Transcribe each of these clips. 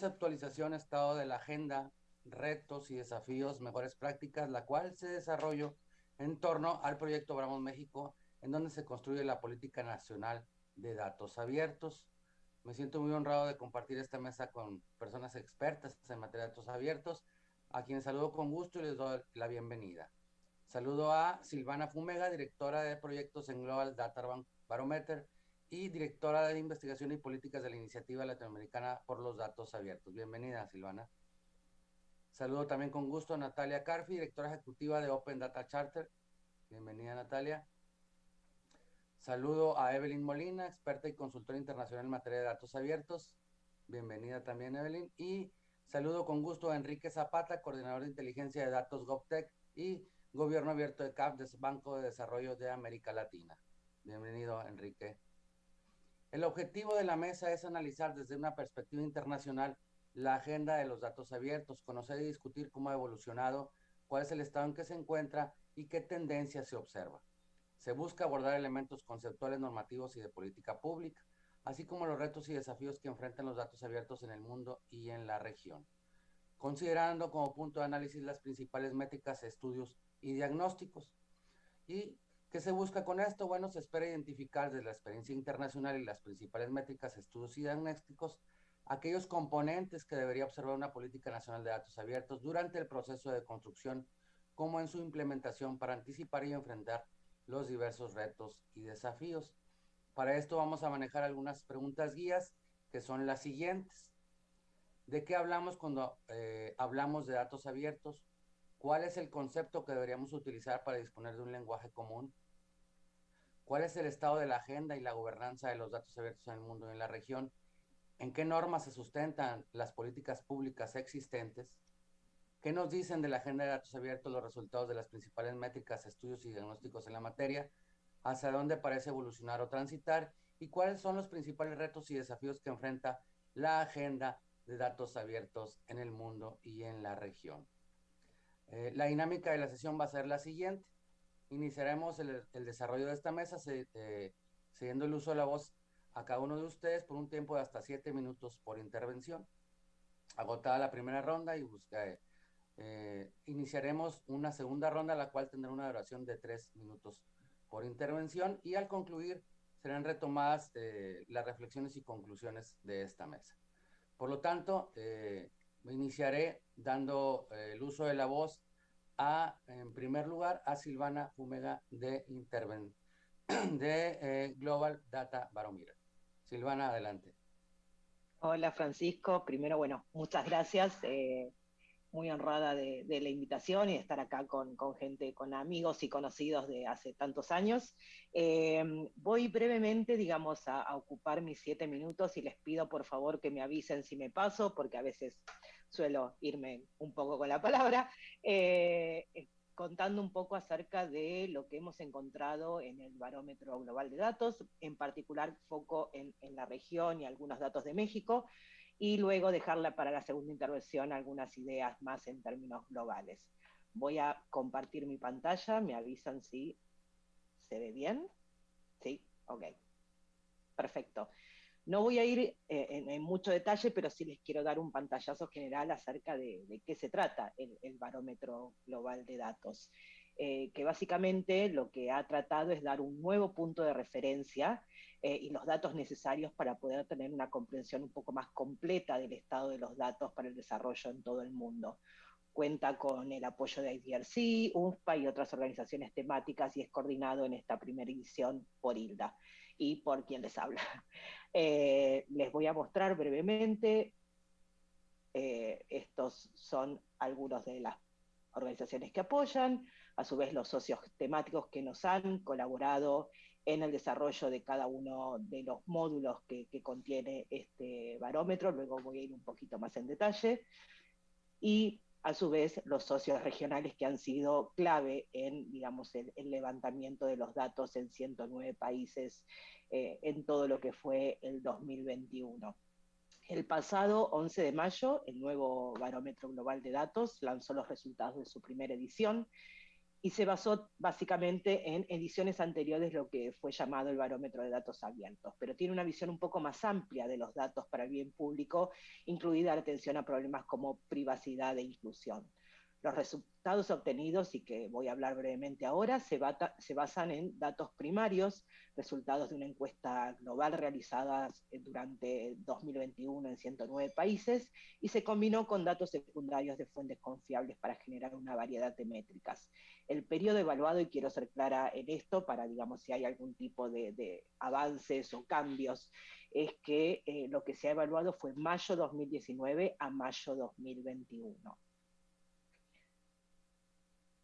conceptualización, estado de la agenda, retos y desafíos, mejores prácticas, la cual se desarrolló en torno al proyecto Abramos México, en donde se construye la política nacional de datos abiertos. Me siento muy honrado de compartir esta mesa con personas expertas en materia de datos abiertos, a quienes saludo con gusto y les doy la bienvenida. Saludo a Silvana Fumega, directora de proyectos en Global Data Barometer y directora de investigación y políticas de la Iniciativa Latinoamericana por los Datos Abiertos. Bienvenida, Silvana. Saludo también con gusto a Natalia Carfi, directora ejecutiva de Open Data Charter. Bienvenida, Natalia. Saludo a Evelyn Molina, experta y consultora internacional en materia de datos abiertos. Bienvenida también, Evelyn. Y saludo con gusto a Enrique Zapata, coordinador de inteligencia de datos GovTech y Gobierno Abierto de CAP, Banco de Desarrollo de América Latina. Bienvenido, Enrique. El objetivo de la mesa es analizar desde una perspectiva internacional la agenda de los datos abiertos, conocer y discutir cómo ha evolucionado, cuál es el estado en que se encuentra y qué tendencias se observa. Se busca abordar elementos conceptuales, normativos y de política pública, así como los retos y desafíos que enfrentan los datos abiertos en el mundo y en la región, considerando como punto de análisis las principales métricas, estudios y diagnósticos. ¿Y qué se busca con esto? Bueno, se espera identificar desde la experiencia internacional y las principales métricas, estudios y diagnósticos aquellos componentes que debería observar una política nacional de datos abiertos durante el proceso de construcción, como en su implementación para anticipar y enfrentar los diversos retos y desafíos. Para esto vamos a manejar algunas preguntas guías que son las siguientes. ¿De qué hablamos cuando hablamos de datos abiertos? ¿Cuál es el concepto que deberíamos utilizar para disponer de un lenguaje común? ¿Cuál es el estado de la agenda y la gobernanza de los datos abiertos en el mundo y en la región? ¿En qué normas se sustentan las políticas públicas existentes? ¿Qué nos dicen de la agenda de datos abiertos los resultados de las principales métricas, estudios y diagnósticos en la materia? ¿Hacia dónde parece evolucionar o transitar? ¿Y cuáles son los principales retos y desafíos que enfrenta la agenda de datos abiertos en el mundo y en la región? La dinámica de la sesión va a ser la siguiente. Iniciaremos el desarrollo de esta mesa cediendo el uso de la voz a cada uno de ustedes por un tiempo de hasta 7 minutos por intervención. Agotada la primera ronda y iniciaremos una segunda ronda, la cual tendrá una duración de 3 minutos por intervención, y al concluir serán retomadas las reflexiones y conclusiones de esta mesa. Por lo tanto, iniciaré dando el uso de la voz en primer lugar, a Silvana Fumega de Global Data Barometer. Silvana, adelante. Hola Francisco, primero, bueno, muchas gracias, muy honrada de la invitación y de estar acá con gente, con amigos y conocidos de hace tantos años. Voy brevemente, digamos, a ocupar mis 7 minutos y les pido por favor que me avisen si me paso, porque a veces suelo irme un poco con la palabra. Contando un poco acerca de lo que hemos encontrado en el Barómetro Global de Datos, en particular foco en la región y algunos datos de México, y luego dejarla para la segunda intervención algunas ideas más en términos globales. Voy a compartir mi pantalla, me avisan si se ve bien. Sí, ok, perfecto. No voy a ir en mucho detalle, pero sí les quiero dar un pantallazo general acerca de qué se trata el Barómetro Global de Datos, que básicamente lo que ha tratado es dar un nuevo punto de referencia y los datos necesarios para poder tener una comprensión un poco más completa del estado de los datos para el desarrollo en todo el mundo. Cuenta con el apoyo de IDRC, UNFPA y otras organizaciones temáticas y es coordinado en esta primera edición por Hilda y por quien les habla. Les voy a mostrar brevemente, estos son algunos de las organizaciones que apoyan, a su vez los socios temáticos que nos han colaborado en el desarrollo de cada uno de los módulos que contiene este barómetro, luego voy a ir un poquito más en detalle, y a su vez los socios regionales que han sido clave en, digamos, el levantamiento de los datos en 109 países en todo lo que fue el 2021. El pasado 11 de mayo, el nuevo Barómetro Global de Datos lanzó los resultados de su primera edición y se basó básicamente en ediciones anteriores, lo que fue llamado el barómetro de datos abiertos, pero tiene una visión un poco más amplia de los datos para el bien público, incluida la atención a problemas como privacidad e inclusión. Los resultados obtenidos, y que voy a hablar brevemente ahora, se basan en datos primarios, resultados de una encuesta global realizada durante 2021 en 109 países, y se combinó con datos secundarios de fuentes confiables para generar una variedad de métricas. El periodo evaluado, y quiero ser clara en esto, para, digamos, si hay algún tipo de avances o cambios, es que lo que se ha evaluado fue mayo 2019 a mayo 2021.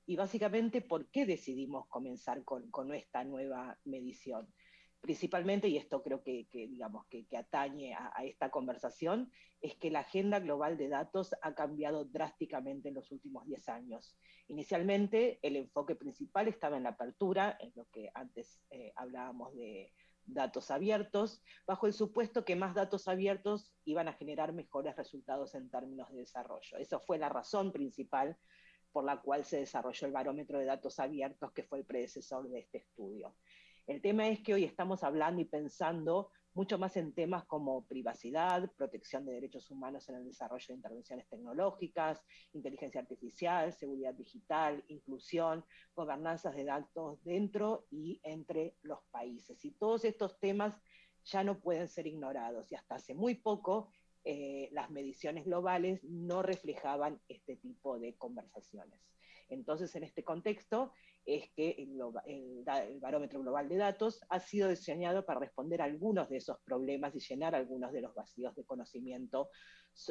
Y básicamente, ¿por qué decidimos comenzar con esta nueva medición? Principalmente, y esto creo digamos, que atañe a esta conversación, es que la agenda global de datos ha cambiado drásticamente en los últimos 10 años. Inicialmente, el enfoque principal estaba en la apertura, en lo que antes hablábamos de datos abiertos, bajo el supuesto que más datos abiertos iban a generar mejores resultados en términos de desarrollo. Esa fue la razón principal por la cual se desarrolló el barómetro de datos abiertos, que fue el predecesor de este estudio. El tema es que hoy estamos hablando y pensando mucho más en temas como privacidad, protección de derechos humanos en el desarrollo de intervenciones tecnológicas, inteligencia artificial, seguridad digital, inclusión, gobernanzas de datos dentro y entre los países. Y todos estos temas ya no pueden ser ignorados, y hasta hace muy poco las mediciones globales no reflejaban este tipo de conversaciones. Entonces, en este contexto, es que el barómetro global de datos ha sido diseñado para responder a algunos de esos problemas y llenar algunos de los vacíos de conocimiento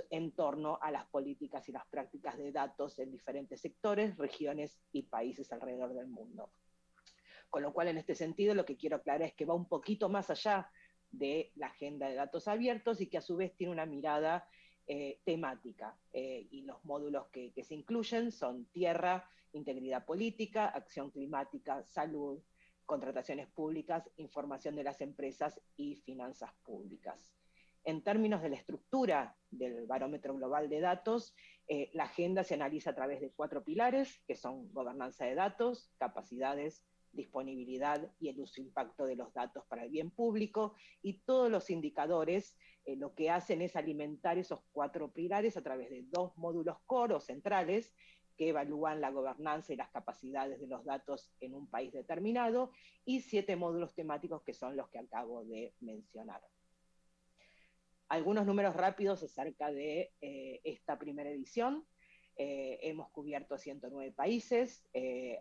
en torno a las políticas y las prácticas de datos en diferentes sectores, regiones y países alrededor del mundo. Con lo cual, en este sentido, lo que quiero aclarar es que va un poquito más allá de la agenda de datos abiertos, y que a su vez tiene una mirada temática, y los módulos que se incluyen son tierra, integridad política, acción climática, salud, contrataciones públicas, información de las empresas y finanzas públicas. En términos de la estructura del barómetro global de datos, la agenda se analiza a través de 4 pilares, que son gobernanza de datos, capacidades, disponibilidad y el uso e impacto de los datos para el bien público, y todos los indicadores lo que hacen es alimentar esos 4 pilares a través de 2 módulos core o centrales que evalúan la gobernanza y las capacidades de los datos en un país determinado, y 7 módulos temáticos que son los que acabo de mencionar. Algunos números rápidos acerca de esta primera edición. Hemos cubierto 109 países,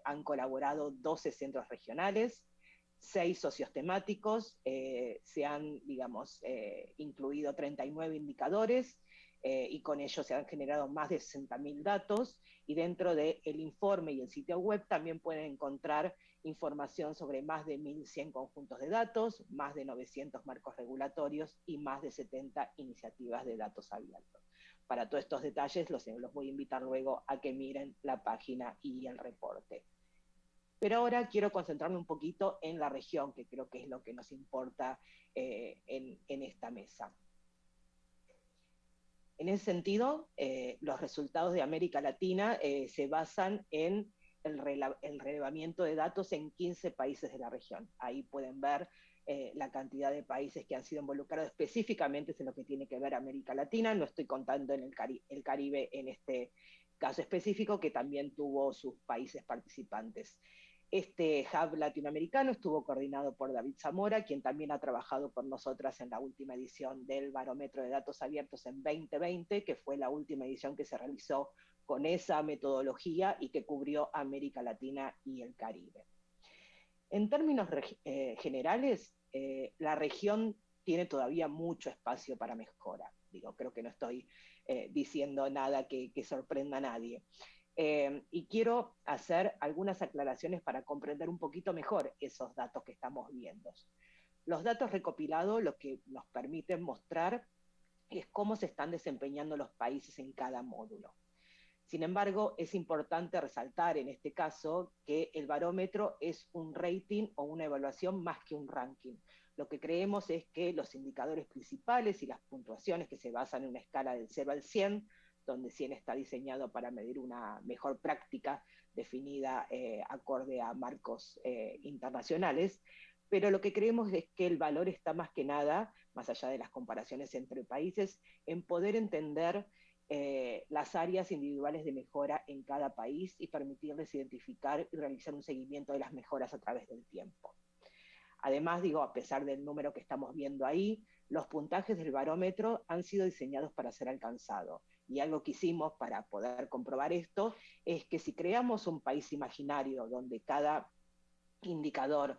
han colaborado 12 centros regionales, 6 socios temáticos, se han, digamos, incluido 39 indicadores, y con ello se han generado más de 60.000 datos, y dentro del informe y el sitio web también pueden encontrar información sobre más de 1.100 conjuntos de datos, más de 900 marcos regulatorios y más de 70 iniciativas de datos abiertos. Para todos estos detalles los voy a invitar luego a que miren la página y el reporte. Pero ahora quiero concentrarme un poquito en la región, que creo que es lo que nos importa en esta mesa. En ese sentido, los resultados de América Latina se basan en el relevamiento de datos en 15 países de la región. Ahí pueden ver la cantidad de países que han sido involucrados específicamente en lo que tiene que ver América Latina. No estoy contando en el Caribe en este caso específico, que también tuvo sus países participantes. Este hub latinoamericano estuvo coordinado por David Zamora, quien también ha trabajado por nosotras en la última edición del Barómetro de Datos Abiertos en 2020, que fue la última edición que se realizó con esa metodología y que cubrió América Latina y el Caribe. En términos generales, la región tiene todavía mucho espacio para mejora. Digo, creo que no estoy diciendo nada que sorprenda a nadie. Y quiero hacer algunas aclaraciones para comprender un poquito mejor esos datos que estamos viendo. Los datos recopilados lo que nos permiten mostrar es cómo se están desempeñando los países en cada módulo. Sin embargo, es importante resaltar en este caso que el barómetro es un rating o una evaluación más que un ranking. Lo que creemos es que los indicadores principales y las puntuaciones, que se basan en una escala del 0 al 100, donde 100 está diseñado para medir una mejor práctica definida acorde a marcos internacionales, pero lo que creemos es que el valor está más que nada, más allá de las comparaciones entre países, en poder entender las áreas individuales de mejora en cada país y permitirles identificar y realizar un seguimiento de las mejoras a través del tiempo. Además, digo, a pesar del número que estamos viendo ahí, los puntajes del barómetro han sido diseñados para ser alcanzados. Y algo que hicimos para poder comprobar esto es que si creamos un país imaginario donde cada indicador,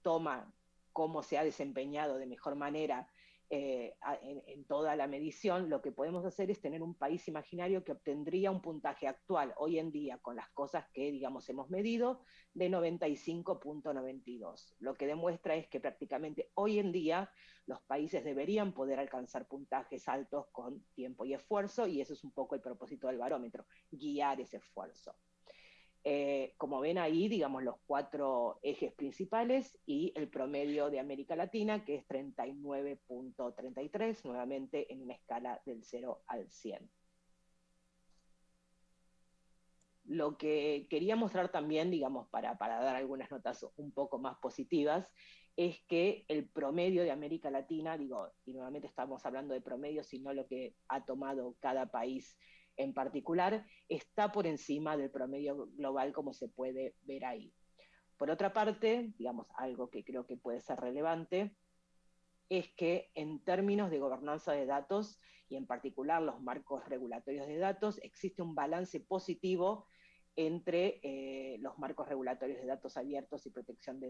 toma cómo se ha desempeñado de mejor manera en toda la medición, lo que podemos hacer es tener un país imaginario que obtendría un puntaje actual, hoy en día, con las cosas que, digamos, hemos medido, de 95.92. Lo que demuestra es que prácticamente hoy en día los países deberían poder alcanzar puntajes altos con tiempo y esfuerzo, y eso es un poco el propósito del barómetro, guiar ese esfuerzo. Como ven ahí, digamos, los 4 ejes principales y el promedio de América Latina, que es 39.33, nuevamente en una escala del 0 al 100. Lo que quería mostrar también, digamos, para dar algunas notas un poco más positivas, es que el promedio de América Latina, digo, y nuevamente estamos hablando de promedio, sino lo que ha tomado cada país en particular, está por encima del promedio global, como se puede ver ahí. Por otra parte, digamos, algo que creo que puede ser relevante, es que en términos de gobernanza de datos, y en particular los marcos regulatorios de datos, existe un balance positivo entre los marcos regulatorios de datos abiertos y protección de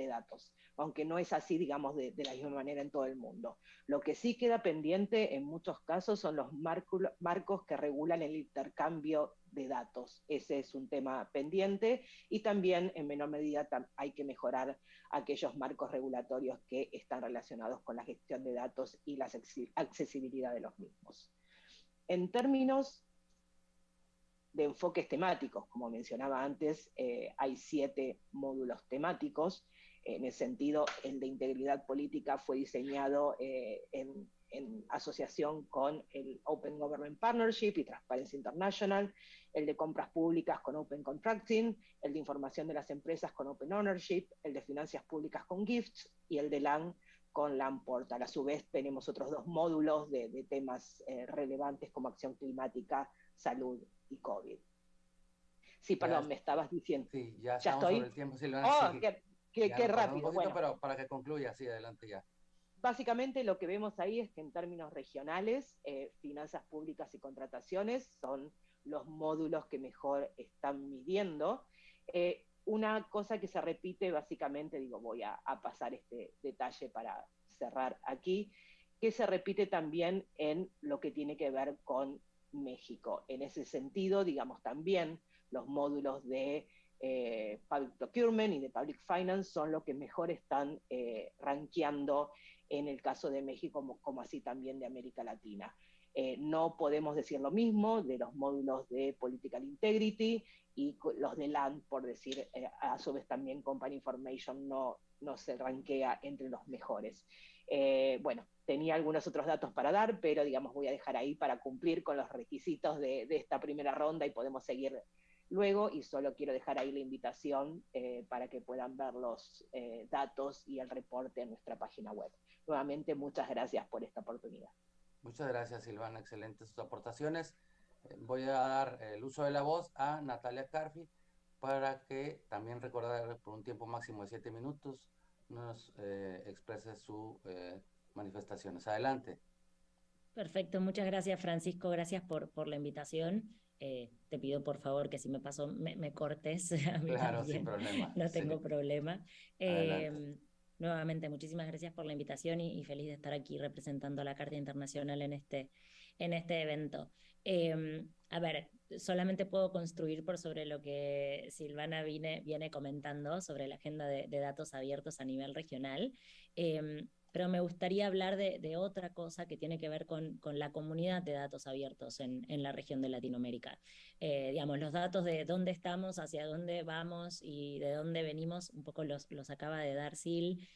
datos, aunque no es así, digamos, de la misma manera en todo el mundo. Lo que sí queda pendiente en muchos casos son los marcos que regulan el intercambio de datos. Ese es un tema pendiente, y también en menor medida hay que mejorar aquellos marcos regulatorios que están relacionados con la gestión de datos y la accesibilidad de los mismos. En términos de enfoques temáticos, como mencionaba antes, hay 7 módulos temáticos. En ese sentido, el de integridad política fue diseñado en asociación con el Open Government Partnership y Transparency International, el de compras públicas con Open Contracting, el de información de las empresas con Open Ownership, el de finanzas públicas con GIFTS y el de LAN con LAN Portal. A su vez tenemos otros 2 módulos de temas relevantes como acción climática, salud y COVID. Sí, perdón, me estabas diciendo. Sí, ya estamos sobre el tiempo, Silvana. Oh, Sí, qué rápido. Un poquito, bueno, pero para que concluya, sí, adelante ya. Básicamente lo que vemos ahí es que en términos regionales, finanzas públicas y contrataciones son los módulos que mejor están midiendo. Una cosa que se repite básicamente, digo, voy a pasar este detalle para cerrar aquí, que se repite también en lo que tiene que ver con México. En ese sentido, digamos, también los módulos de Public Procurement y de Public Finance son los que mejor están rankeando en el caso de México, como así también de América Latina. No podemos decir lo mismo de los módulos de Political Integrity y los de LAND, por decir, a su vez también Company Information no se rankea entre los mejores. Bueno, tenía algunos otros datos para dar, pero digamos voy a dejar ahí para cumplir con los requisitos de esta primera ronda y podemos seguir luego, y solo quiero dejar ahí la invitación para que puedan ver los datos y el reporte en nuestra página web. Nuevamente, muchas gracias por esta oportunidad. Muchas gracias, Silvana, excelentes sus aportaciones. Voy a dar el uso de la voz a Natalia Carfi para que también recordar por un tiempo máximo de 7 minutos nos exprese sus manifestaciones. Adelante. Perfecto, muchas gracias, Francisco, gracias por la invitación. Te pido por favor que si me paso me cortes a mí claro, también. Sin problema. No tengo problema. Adelante. Nuevamente, muchísimas gracias por la invitación y feliz de estar aquí representando a la Carta Internacional en este evento. A ver, solamente puedo construir por sobre lo que Silvana viene comentando sobre la agenda de datos abiertos a nivel regional. Pero me gustaría hablar de otra cosa que tiene que ver con la comunidad de datos abiertos en la región de Latinoamérica. Digamos, los datos de dónde estamos, hacia dónde vamos y de dónde venimos, un poco los acaba de dar Sil.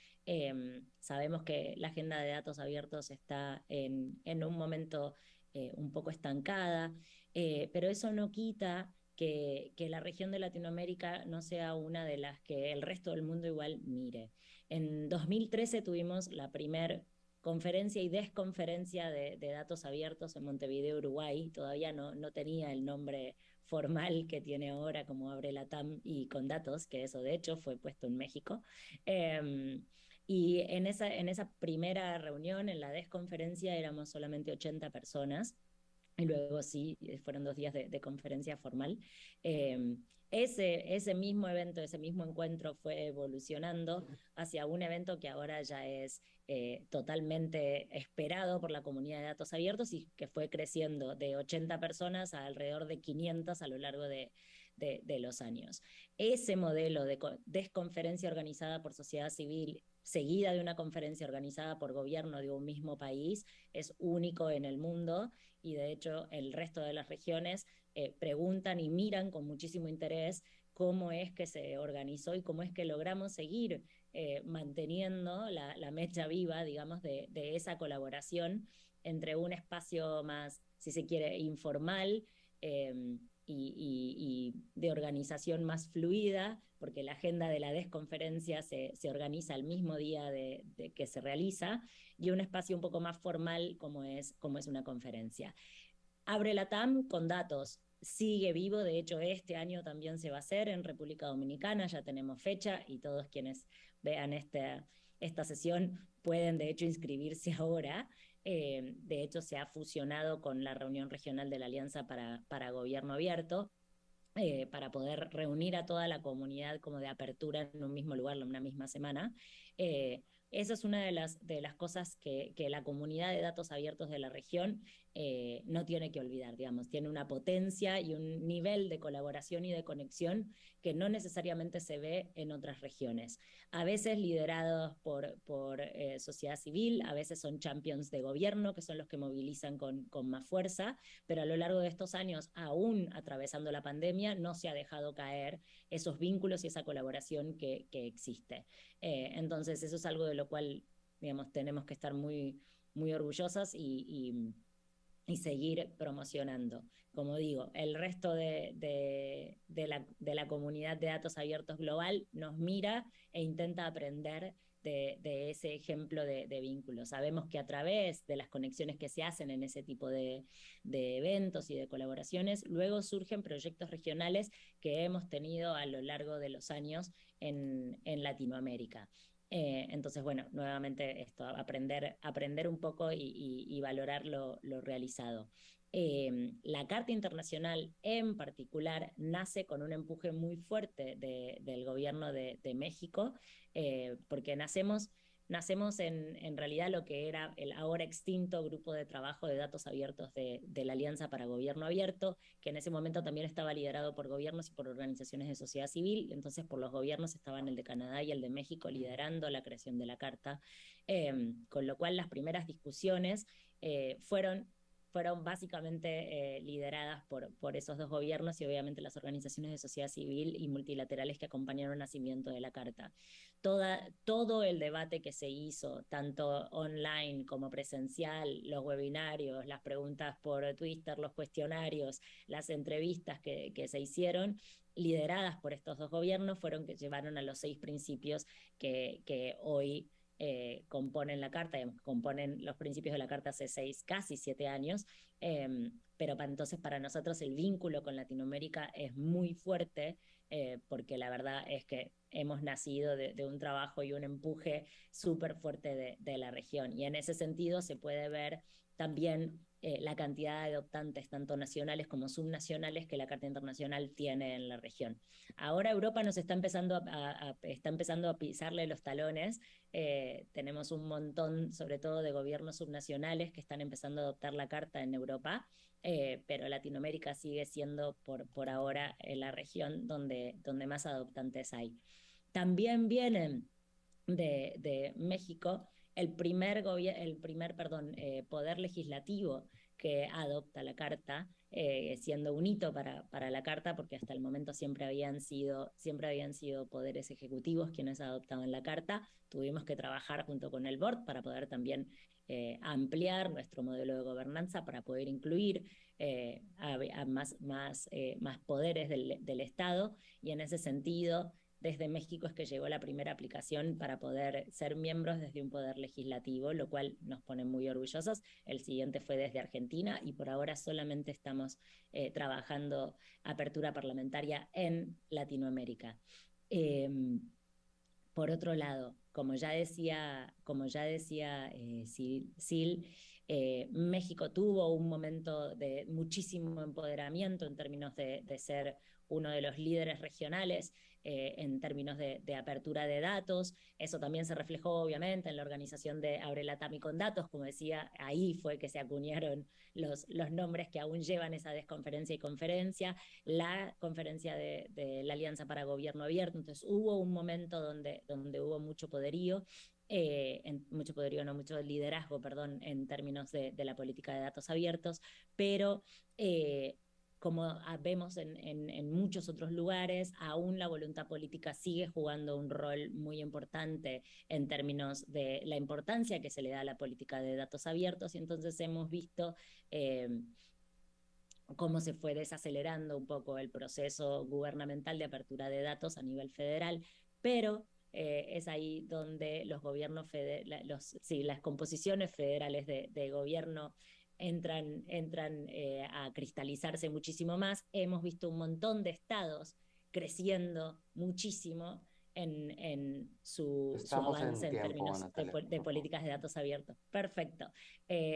Sabemos que la agenda de datos abiertos está en un momento un poco estancada, pero eso no quita que la región de Latinoamérica no sea una de las que el resto del mundo igual mire. En 2013 tuvimos la primer conferencia y desconferencia de datos abiertos en Montevideo, Uruguay. Todavía no tenía el nombre formal que tiene ahora, como Abre Latam y con datos, que eso de hecho fue puesto en México. Y en esa primera reunión, en la desconferencia, éramos solamente 80 personas. Y luego sí, fueron 2 días de conferencia formal. Ese mismo evento, ese mismo encuentro fue evolucionando hacia un evento que ahora ya es totalmente esperado por la comunidad de datos abiertos y que fue creciendo de 80 personas a alrededor de 500 a lo largo de los años. Ese modelo de desconferencia organizada por sociedad civil seguida de una conferencia organizada por gobierno de un mismo país es único en el mundo, y de hecho el resto de las regiones preguntan y miran con muchísimo interés cómo es que se organizó y cómo es que logramos seguir manteniendo la mecha viva, digamos, de esa colaboración entre un espacio más, si se quiere, informal y de organización más fluida, porque la agenda de la desconferencia se organiza el mismo día de que se realiza, y un espacio un poco más formal como es una conferencia. Abre Latam con datos, sigue vivo, de hecho este año también se va a hacer en República Dominicana, ya tenemos fecha y todos quienes vean esta sesión pueden de hecho inscribirse ahora. De hecho se ha fusionado con la reunión regional de la Alianza para Gobierno Abierto, para poder reunir a toda la comunidad como de apertura en un mismo lugar, en una misma semana. Esa es una de las cosas que la comunidad de datos abiertos de la región no tiene que olvidar, digamos, tiene una potencia y un nivel de colaboración y de conexión que no necesariamente se ve en otras regiones. A veces liderados por sociedad civil, a veces son champions de gobierno, que son los que movilizan con más fuerza, pero a lo largo de estos años, aún atravesando la pandemia, no se ha dejado caer esos vínculos y esa colaboración que existe. Entonces eso es algo de lo cual, digamos, tenemos que estar muy, muy orgullosas y seguir promocionando. Como digo, el resto de la comunidad de datos abiertos global nos mira e intenta aprender de ese ejemplo de vínculos. Sabemos que a través de las conexiones que se hacen en ese tipo de eventos y de colaboraciones, luego surgen proyectos regionales que hemos tenido a lo largo de los años en Latinoamérica. Entonces, bueno, nuevamente esto, aprender un poco y valorar lo realizado. La Carta Internacional en particular nace con un empuje muy fuerte del gobierno de México, porque nacemos en realidad lo que era el ahora extinto Grupo de Trabajo de Datos Abiertos de la Alianza para Gobierno Abierto, que en ese momento también estaba liderado por gobiernos y por organizaciones de sociedad civil. Entonces por los gobiernos estaban el de Canadá y el de México liderando la creación de la Carta, con lo cual las primeras discusiones fueron básicamente lideradas por esos dos gobiernos y obviamente las organizaciones de sociedad civil y multilaterales que acompañaron el nacimiento de la Carta. Todo el debate que se hizo, tanto online como presencial, los webinarios, las preguntas por Twitter, los cuestionarios, las entrevistas que se hicieron, lideradas por estos dos gobiernos, fueron que llevaron a los 6 principios que hoy componen la Carta, componen los principios de la Carta hace casi 7 años, pero entonces para nosotros el vínculo con Latinoamérica es muy fuerte, porque la verdad es que hemos nacido de un trabajo y un empuje súper fuerte de la región, y en ese sentido se puede ver también la cantidad de adoptantes, tanto nacionales como subnacionales, que la Carta Internacional tiene en la región. Ahora Europa nos está empezando a pisarle los talones. Tenemos un montón, sobre todo de gobiernos subnacionales, que están empezando a adoptar la Carta en Europa, pero Latinoamérica sigue siendo por ahora la región donde más adoptantes hay. También vienen de México poder legislativo que adopta la Carta, siendo un hito para la Carta, porque hasta el momento siempre habían sido poderes ejecutivos quienes adoptaban la Carta. Tuvimos que trabajar junto con el board para poder también ampliar nuestro modelo de gobernanza, para poder incluir a más poderes del Estado, y en ese sentido, desde México es que llegó la primera aplicación para poder ser miembros desde un poder legislativo, lo cual nos pone muy orgullosos. El siguiente fue desde Argentina, y por ahora solamente estamos trabajando apertura parlamentaria en Latinoamérica. Por otro lado, como ya decía Sil, México tuvo un momento de muchísimo empoderamiento en términos de ser uno de los líderes regionales en términos de apertura de datos. Eso también se reflejó obviamente en la organización de Abre LATAM con datos. Como decía, ahí fue que se acuñaron los nombres que aún llevan esa desconferencia y conferencia, la conferencia de la Alianza para Gobierno Abierto. Entonces hubo un momento donde hubo mucho poderío, mucho liderazgo, perdón, en términos de la política de datos abiertos, pero como vemos en muchos otros lugares, aún la voluntad política sigue jugando un rol muy importante en términos de la importancia que se le da a la política de datos abiertos, y entonces hemos visto cómo se fue desacelerando un poco el proceso gubernamental de apertura de datos a nivel federal, pero es ahí donde los gobiernos las composiciones federales de gobierno entran a cristalizarse muchísimo más. Hemos visto un montón de estados creciendo muchísimo en su avance en términos de políticas de datos abiertos. Perfecto.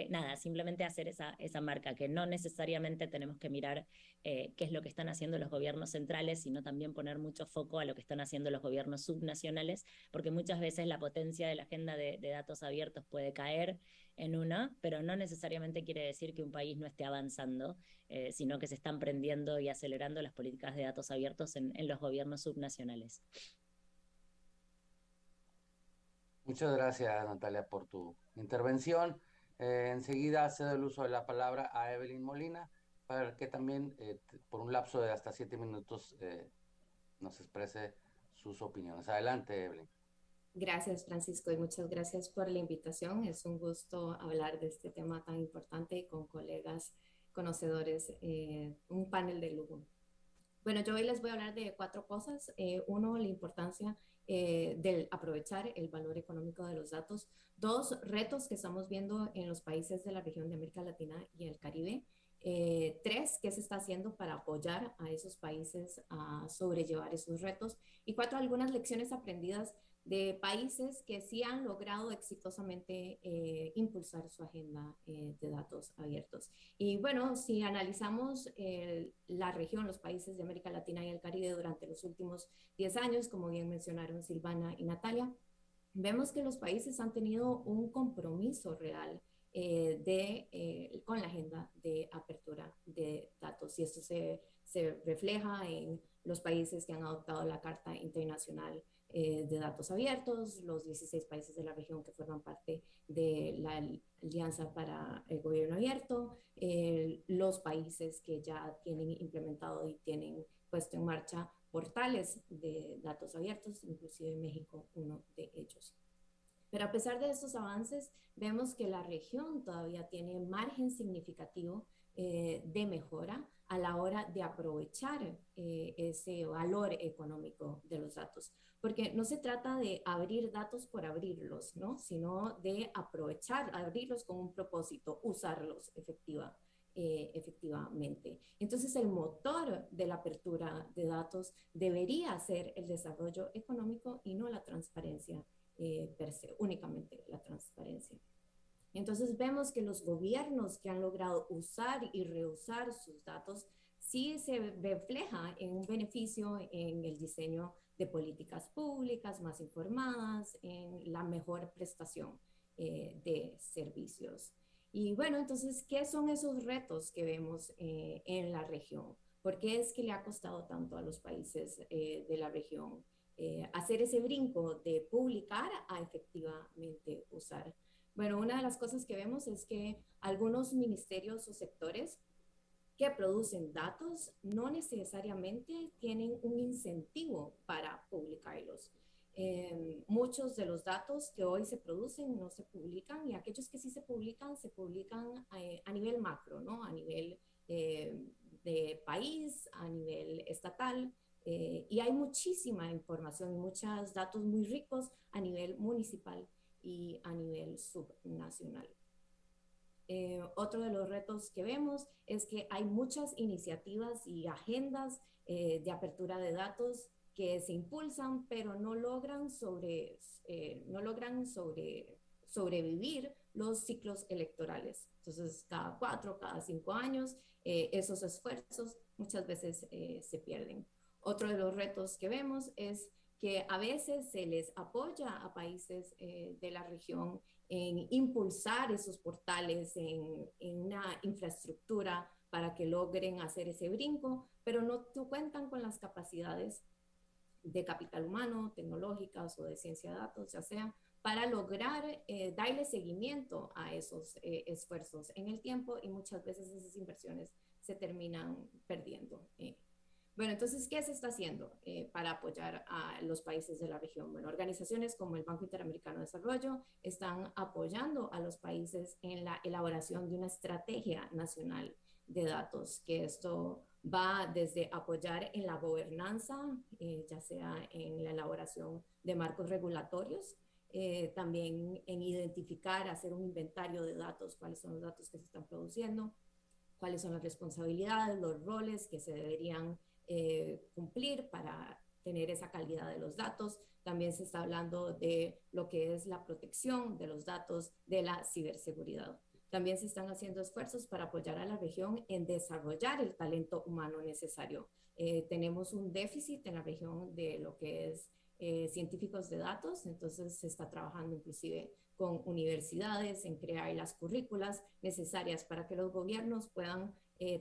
Nada, simplemente hacer esa marca, que no necesariamente tenemos que mirar qué es lo que están haciendo los gobiernos centrales, sino también poner mucho foco a lo que están haciendo los gobiernos subnacionales, porque muchas veces la potencia de la agenda de datos abiertos puede caer en una, pero no necesariamente quiere decir que un país no esté avanzando, sino que se están prendiendo y acelerando las políticas de datos abiertos en los gobiernos subnacionales. Muchas gracias, Natalia, por tu intervención. Enseguida cedo el uso de la palabra a Evelyn Molina para que también, por un lapso de hasta 7 minutos, nos exprese sus opiniones. Adelante, Evelyn. Gracias, Francisco, y muchas gracias por la invitación. Es un gusto hablar de este tema tan importante con colegas conocedores, un panel de lujo. Bueno, yo hoy les voy a hablar de 4 cosas. Uno, la importancia del aprovechar el valor económico de los datos. 2, retos que estamos viendo en los países de la región de América Latina y el Caribe. 3, qué se está haciendo para apoyar a esos países a sobrellevar esos retos. Y 4, algunas lecciones aprendidas de países que sí han logrado exitosamente impulsar su agenda de datos abiertos. Y bueno, si analizamos la región, los países de América Latina y el Caribe durante los últimos 10 años, como bien mencionaron Silvana y Natalia, vemos que los países han tenido un compromiso real con la agenda de apertura de datos, y esto se refleja en los países que han adoptado la Carta Internacional de Datos Abiertos, los 16 países de la región que forman parte de la Alianza para el Gobierno Abierto, los países que ya tienen implementado y tienen puesto en marcha portales de datos abiertos, inclusive México, uno de ellos. Pero a pesar de estos avances, vemos que la región todavía tiene margen significativo de mejora a la hora de aprovechar ese valor económico de los datos. Porque no se trata de abrir datos por abrirlos, ¿no? Sino de aprovechar, abrirlos con un propósito, usarlos efectivamente. Entonces, el motor de la apertura de datos debería ser el desarrollo económico y no la transparencia per se, únicamente la transparencia. Entonces vemos que los gobiernos que han logrado usar y reusar sus datos sí se refleja en un beneficio en el diseño de políticas públicas más informadas, en la mejor prestación de servicios. Y bueno, entonces, ¿qué son esos retos que vemos en la región? ¿Por qué es que le ha costado tanto a los países de la región hacer ese brinco de publicar a efectivamente usar. Bueno, una de las cosas que vemos es que algunos ministerios o sectores que producen datos no necesariamente tienen un incentivo para publicarlos. Muchos de los datos que hoy se producen no se publican, y aquellos que sí se publican a nivel macro, ¿no? A nivel de país, a nivel estatal, y hay muchísima información y muchos datos muy ricos a nivel municipal y a nivel subnacional. Otro de los retos que vemos es que hay muchas iniciativas y agendas de apertura de datos que se impulsan, pero no logran sobrevivir los ciclos electorales. Entonces, cada 4, cada 5 años, esos esfuerzos muchas veces se pierden. Otro de los retos que vemos es que a veces se les apoya a países de la región en impulsar esos portales, en una infraestructura para que logren hacer ese brinco, pero no cuentan con las capacidades de capital humano, tecnológicas o de ciencia de datos, ya sea, para lograr darle seguimiento a esos esfuerzos en el tiempo, y muchas veces esas inversiones se terminan perdiendo. Bueno, entonces, ¿qué se está haciendo para apoyar a los países de la región? Bueno, organizaciones como el Banco Interamericano de Desarrollo están apoyando a los países en la elaboración de una estrategia nacional de datos, que esto va desde apoyar en la gobernanza, ya sea en la elaboración de marcos regulatorios, también en identificar, hacer un inventario de datos, cuáles son los datos que se están produciendo, cuáles son las responsabilidades, los roles que se deberían cumplir para tener esa calidad de los datos. También se está hablando de lo que es la protección de los datos, de la ciberseguridad. También se están haciendo esfuerzos para apoyar a la región en desarrollar el talento humano necesario. Tenemos un déficit en la región de lo que es científicos de datos, entonces se está trabajando inclusive con universidades en crear las currículas necesarias para que los gobiernos puedan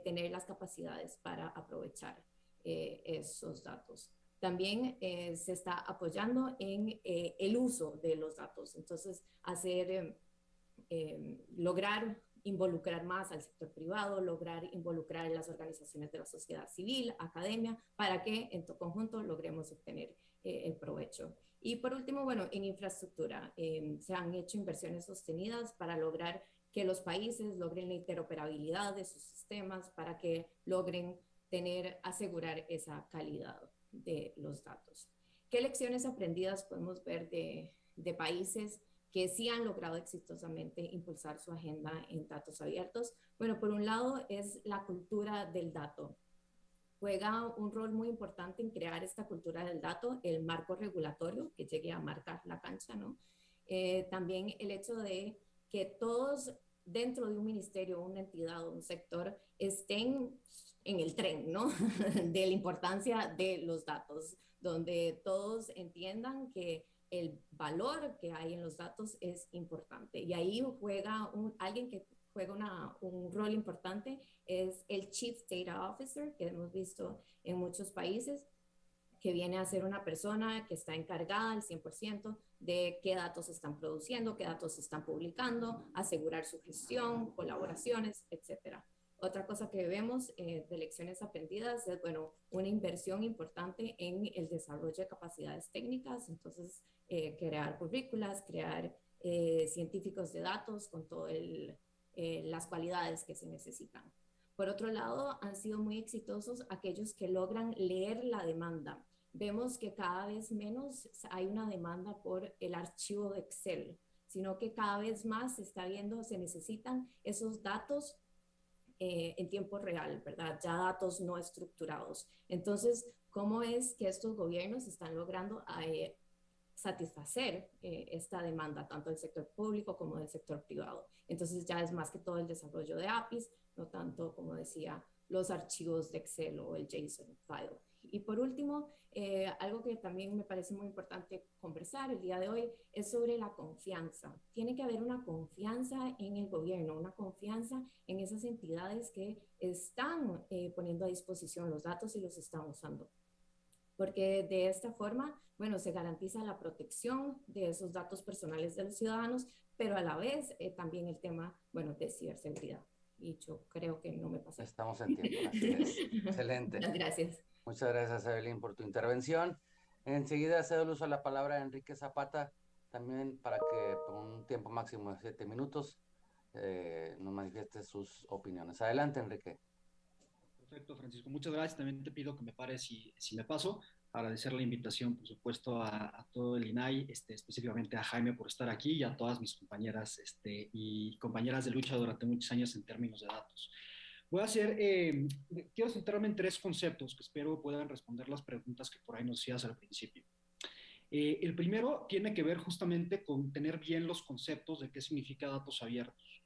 tener las capacidades para aprovechar esos datos. También se está apoyando en el uso de los datos, entonces lograr involucrar más al sector privado, lograr involucrar las organizaciones de la sociedad civil, academia, para que en conjunto logremos obtener el provecho. Y por último, bueno, en infraestructura se han hecho inversiones sostenidas para lograr que los países logren la interoperabilidad de sus sistemas, para que logren asegurar esa calidad de los datos. ¿Qué lecciones aprendidas podemos ver de países que sí han logrado exitosamente impulsar su agenda en datos abiertos? Bueno, por un lado es la cultura del dato. Juega un rol muy importante en crear esta cultura del dato, el marco regulatorio que llegue a marcar la cancha, ¿no? También el hecho de que todos dentro de un ministerio, una entidad o un sector estén en el tren, ¿no? De la importancia de los datos, donde todos entiendan que el valor que hay en los datos es importante. Y ahí juega alguien que juega un rol importante, es el Chief Data Officer, que hemos visto en muchos países, que viene a ser una persona que está encargada al 100% de qué datos se están produciendo, qué datos se están publicando, asegurar su gestión, colaboraciones, etcétera. Otra cosa que vemos de lecciones aprendidas es, bueno, una inversión importante en el desarrollo de capacidades técnicas, entonces crear currículas, crear científicos de datos con todas las cualidades que se necesitan. Por otro lado, han sido muy exitosos aquellos que logran leer la demanda. Vemos que cada vez menos hay una demanda por el archivo de Excel, sino que cada vez más se está viendo, se necesitan esos datos en tiempo real, ¿verdad? Ya datos no estructurados. Entonces, ¿cómo es que estos gobiernos están logrando satisfacer esta demanda, tanto del sector público como del sector privado? Entonces ya es más que todo el desarrollo de APIs, no tanto, como decía, los archivos de Excel o el JSON file. Y por último, algo que también me parece muy importante conversar el día de hoy es sobre la confianza. Tiene que haber una confianza en el gobierno, una confianza en esas entidades que están poniendo a disposición los datos y los están usando. porque de esta forma, bueno, se garantiza la protección de esos datos personales de los ciudadanos, pero a la vez también el tema, bueno, de ciberseguridad. Y yo creo que no me pasé. Estamos en tiempo, así es. Excelente. Muchas gracias. Muchas gracias, Evelyn, por tu intervención. Enseguida cedo el uso de la palabra a Enrique Zapata, también para que por un tiempo máximo de 7 minutos nos manifieste sus opiniones. Adelante, Enrique. Perfecto, Francisco. Muchas gracias. También te pido que me pares si me paso. Agradecer la invitación, por supuesto, a todo el INAI, específicamente a Jaime por estar aquí y a todas mis compañeras y compañeras de lucha durante muchos años en términos de datos. Quiero centrarme en 3 conceptos que espero puedan responder las preguntas que por ahí nos hacías al principio. El primero tiene que ver justamente con tener bien los conceptos de qué significa datos abiertos.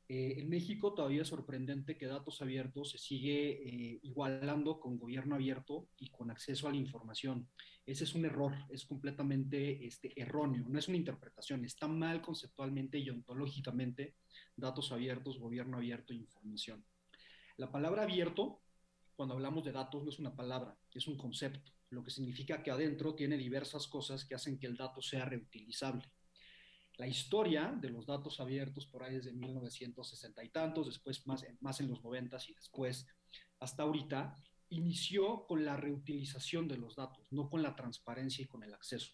En México todavía es sorprendente que datos abiertos se sigue igualando con gobierno abierto y con acceso a la información. Ese es un error, es completamente erróneo, no es una interpretación, está mal conceptualmente y ontológicamente datos abiertos, gobierno abierto e información. La palabra abierto, cuando hablamos de datos, no es una palabra, es un concepto, lo que significa que adentro tiene diversas cosas que hacen que el dato sea reutilizable. La historia de los datos abiertos por ahí desde 1960 y tantos, después más en los 90s y después hasta ahorita, inició con la reutilización de los datos, no con la transparencia y con el acceso.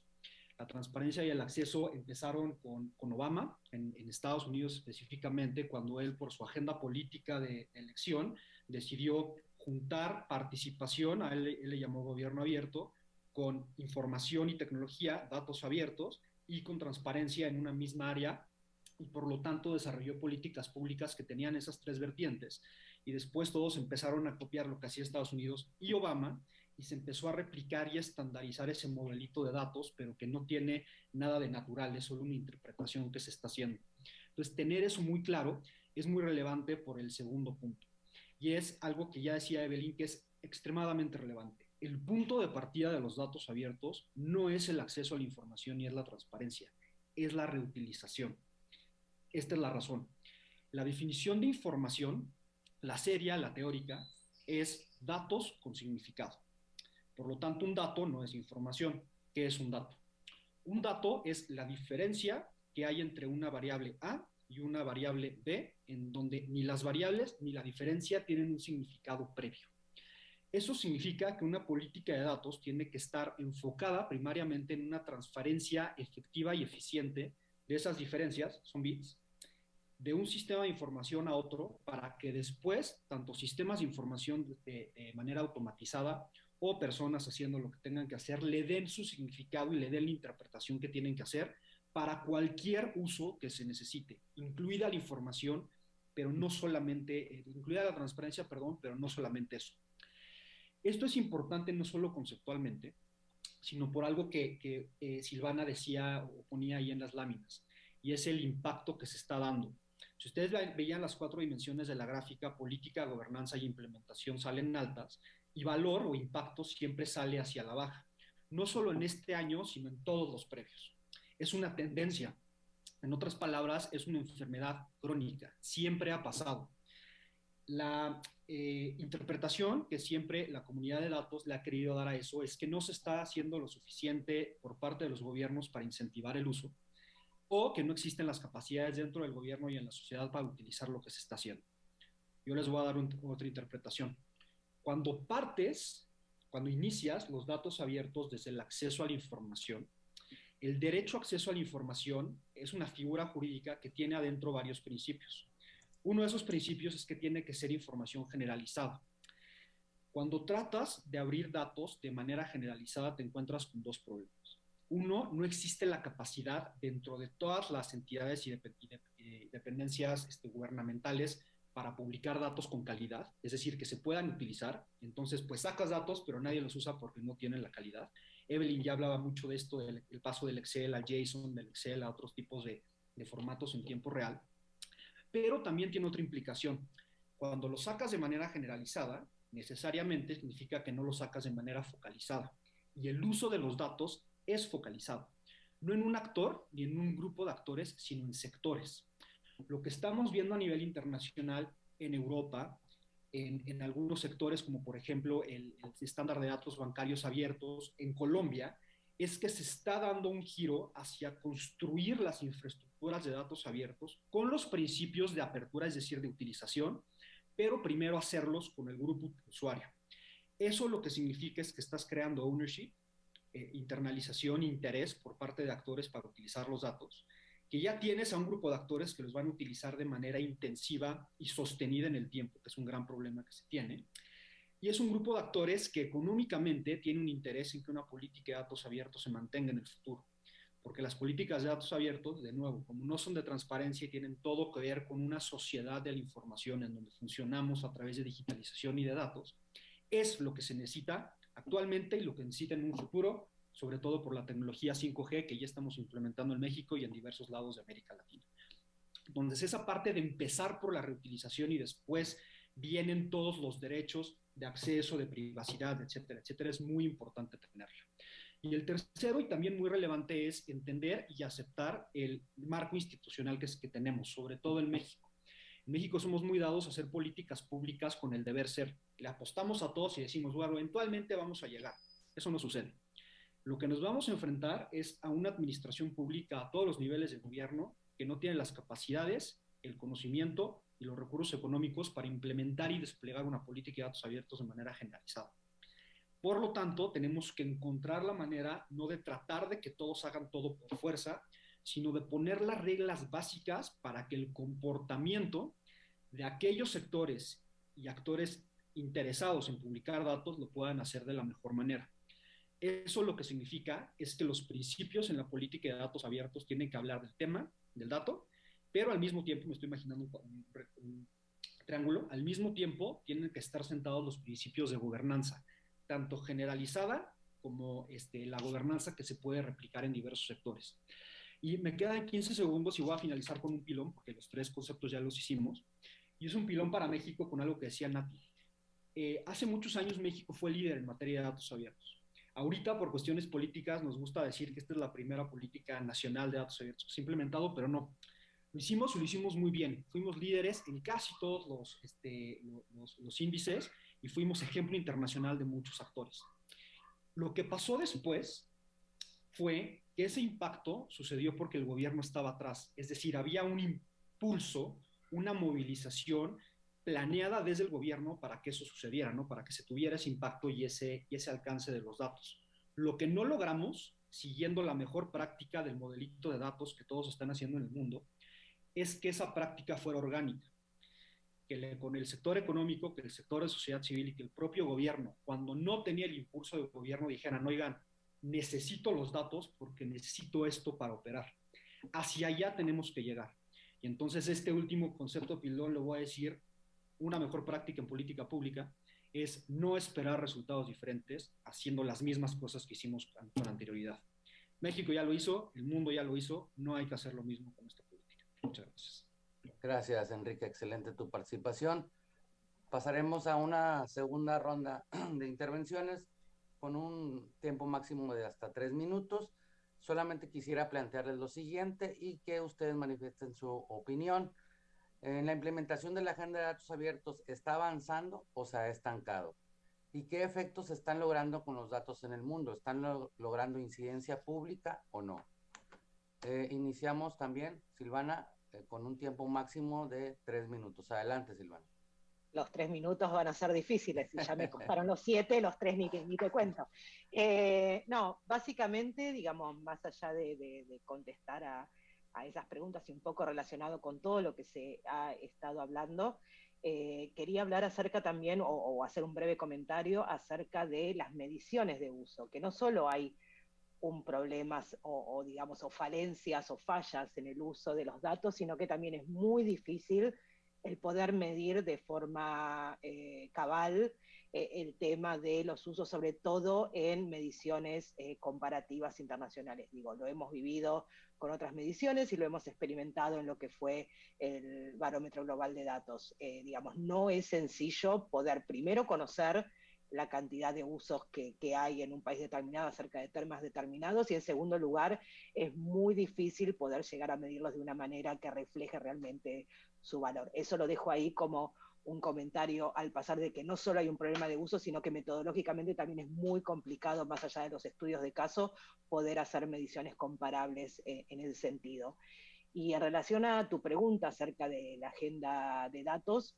La transparencia y el acceso empezaron con Obama, en Estados Unidos específicamente, cuando él, por su agenda política de elección, decidió juntar participación, a él le llamó gobierno abierto, con información y tecnología, datos abiertos, y con transparencia en una misma área, y por lo tanto desarrolló políticas públicas que tenían esas 3 vertientes, y después todos empezaron a copiar lo que hacía Estados Unidos y Obama, y se empezó a replicar y estandarizar ese modelito de datos, pero que no tiene nada de natural, es solo una interpretación que se está haciendo. Entonces, tener eso muy claro es muy relevante por el segundo punto, y es algo que ya decía Evelyn, que es extremadamente relevante. El punto de partida de los datos abiertos no es el acceso a la información ni es la transparencia, es la reutilización. Esta es la razón. La definición de información, la seria, la teórica, es datos con significado. Por lo tanto, un dato no es información. ¿Qué es un dato? Un dato es la diferencia que hay entre una variable A y una variable B, en donde ni las variables ni la diferencia tienen un significado previo. Eso significa que una política de datos tiene que estar enfocada primariamente en una transferencia efectiva y eficiente de esas diferencias, son bits, de un sistema de información a otro para que después, tanto sistemas de información de manera automatizada o personas haciendo lo que tengan que hacer, le den su significado y le den la interpretación que tienen que hacer para cualquier uso que se necesite, incluida la información, pero no solamente, incluida la transparencia, perdón, pero no solamente eso. Esto es importante no solo conceptualmente, sino por algo que Silvana decía o ponía ahí en las láminas, y es el impacto que se está dando. Si ustedes veían las 4 dimensiones de la gráfica, política, gobernanza y implementación salen altas, y valor o impacto siempre sale hacia la baja. No solo en este año, sino en todos los previos. Es una tendencia. En otras palabras, es una enfermedad crónica. Siempre ha pasado. La interpretación que siempre la comunidad de datos le ha querido dar a eso es que no se está haciendo lo suficiente por parte de los gobiernos para incentivar el uso, o que no existen las capacidades dentro del gobierno y en la sociedad para utilizar lo que se está haciendo. Yo les voy a dar otra interpretación. Cuando inicias los datos abiertos desde el acceso a la información, el derecho a acceso a la información es una figura jurídica que tiene adentro varios principios. Uno de esos principios es que tiene que ser información generalizada. Cuando tratas de abrir datos de manera generalizada, te encuentras con 2 problemas. Uno, no existe la capacidad dentro de todas las entidades y dependencias gubernamentales para publicar datos con calidad, es decir, que se puedan utilizar. Entonces, pues sacas datos, pero nadie los usa porque no tienen la calidad. Evelyn ya hablaba mucho de esto, del paso del Excel al JSON, del Excel a otros tipos de formatos en tiempo real. Pero también tiene otra implicación. Cuando lo sacas de manera generalizada, necesariamente significa que no lo sacas de manera focalizada. Y el uso de los datos es focalizado. No en un actor ni en un grupo de actores, sino en sectores. Lo que estamos viendo a nivel internacional en Europa en algunos sectores, como por ejemplo el estándar de datos bancarios abiertos en Colombia, es que se está dando un giro hacia construir las infraestructuras de datos abiertos con los principios de apertura, es decir, de utilización, pero primero hacerlos con el grupo de usuario. Eso lo que significa es que estás creando ownership, internalización, interés por parte de actores para utilizar los datos, que ya tienes a un grupo de actores que los van a utilizar de manera intensiva y sostenida en el tiempo, que es un gran problema que se tiene. Y es un grupo de actores que económicamente tiene un interés en que una política de datos abiertos se mantenga en el futuro. Porque las políticas de datos abiertos, de nuevo, como no son de transparencia y tienen todo que ver con una sociedad de la información en donde funcionamos a través de digitalización y de datos, es lo que se necesita actualmente y lo que necesita en un futuro, sobre todo por la tecnología 5G que ya estamos implementando en México y en diversos lados de América Latina. Entonces, esa parte de empezar por la reutilización y después vienen todos los derechos de acceso, de privacidad, etcétera, etcétera, es muy importante tenerla. Y el tercero, y también muy relevante, es entender y aceptar el marco institucional que tenemos, sobre todo en México. En México somos muy dados a hacer políticas públicas con el deber ser. Le apostamos a todos y decimos, bueno, eventualmente vamos a llegar. Eso no sucede. Lo que nos vamos a enfrentar es a una administración pública a todos los niveles de gobierno que no tiene las capacidades, el conocimiento y los recursos económicos para implementar y desplegar una política de datos abiertos de manera generalizada. Por lo tanto, tenemos que encontrar la manera no de tratar de que todos hagan todo por fuerza, sino de poner las reglas básicas para que el comportamiento de aquellos sectores y actores interesados en publicar datos lo puedan hacer de la mejor manera. Eso lo que significa es que los principios en la política de datos abiertos tienen que hablar del tema, del dato, pero al mismo tiempo, me estoy imaginando un triángulo, al mismo tiempo tienen que estar sentados los principios de gobernanza, tanto generalizada como la gobernanza que se puede replicar en diversos sectores. Y me quedan 15 segundos y voy a finalizar con un pilón, porque los tres conceptos ya los hicimos, y es un pilón para México con algo que decía Nati. Hace muchos años México fue líder en materia de datos abiertos. Ahorita, por cuestiones políticas, nos gusta decir que esta es la primera política nacional de datos abiertos que se ha implementado, pero no. Lo hicimos muy bien. Fuimos líderes en casi todos los índices y fuimos ejemplo internacional de muchos actores. Lo que pasó después fue que ese impacto sucedió porque el gobierno estaba atrás. Es decir, había un impulso, una movilización planeada desde el gobierno para que eso sucediera, ¿no? Para que se tuviera ese impacto y ese alcance de los datos. Lo que no logramos, siguiendo la mejor práctica del modelito de datos que todos están haciendo en el mundo, es que esa práctica fuera orgánica. Con el sector económico, que el sector de sociedad civil y que el propio gobierno, cuando no tenía el impulso del gobierno, dijeran, oigan, necesito los datos porque necesito esto para operar. Hacia allá tenemos que llegar. Y entonces este último concepto, pilón, lo voy a decir, una mejor práctica en política pública es no esperar resultados diferentes haciendo las mismas cosas que hicimos con anterioridad. México ya lo hizo, el mundo ya lo hizo, no hay que hacer lo mismo con esta política. Muchas gracias. Gracias, Enrique, excelente tu participación. Pasaremos a una segunda ronda de intervenciones con un tiempo máximo de hasta 3 minutos. Solamente quisiera plantearles lo siguiente y que ustedes manifiesten su opinión. ¿En la implementación de la agenda de datos abiertos está avanzando o se ha estancado? ¿Y qué efectos se están logrando con los datos en el mundo? ¿Están logrando incidencia pública o no? Iniciamos también, Silvana, con un tiempo máximo de 3 minutos. Adelante, Silvana. Los 3 minutos van a ser difíciles, si ya me costaron los 7, los 3 ni te cuento. No, básicamente, digamos, más allá de contestar a esas preguntas y un poco relacionado con todo lo que se ha estado hablando, quería hablar acerca también, o hacer un breve comentario acerca de las mediciones de uso, que no solo hay un problema digamos, o falencias o fallas en el uso de los datos, sino que también es muy difícil el poder medir de forma cabal el tema de los usos, sobre todo en mediciones comparativas internacionales. Digo, lo hemos vivido con otras mediciones y lo hemos experimentado en lo que fue el Barómetro Global de Datos. Digamos, no es sencillo poder primero conocer la cantidad de usos que hay en un país determinado acerca de temas determinados, y en segundo lugar, es muy difícil poder llegar a medirlos de una manera que refleje realmente su valor. Eso lo dejo ahí como un comentario al pasar de que no solo hay un problema de uso, sino que metodológicamente también es muy complicado, más allá de los estudios de caso, poder hacer mediciones comparables en ese sentido. Y en relación a tu pregunta acerca de la agenda de datos,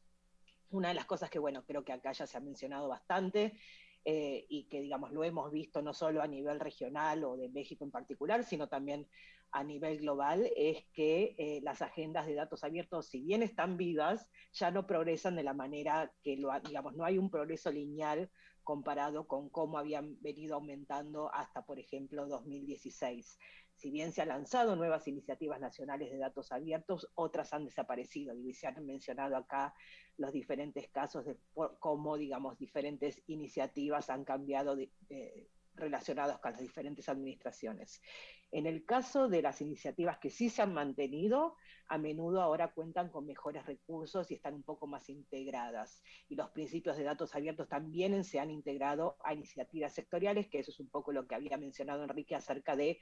una de las cosas que, bueno, creo que acá ya se ha mencionado bastante, y que, digamos, lo hemos visto no solo a nivel regional o de México en particular, sino también a nivel global, es que las agendas de datos abiertos, si bien están vivas, ya no progresan de la manera que digamos, no hay un progreso lineal comparado con cómo habían venido aumentando hasta, por ejemplo, 2016. Si bien se han lanzado nuevas iniciativas nacionales de datos abiertos, otras han desaparecido, y se han mencionado acá los diferentes casos de cómo, digamos, diferentes iniciativas han cambiado relacionadas con las diferentes administraciones. En el caso de las iniciativas que sí se han mantenido, a menudo ahora cuentan con mejores recursos y están un poco más integradas. Y los principios de datos abiertos también se han integrado a iniciativas sectoriales, que eso es un poco lo que había mencionado Enrique acerca de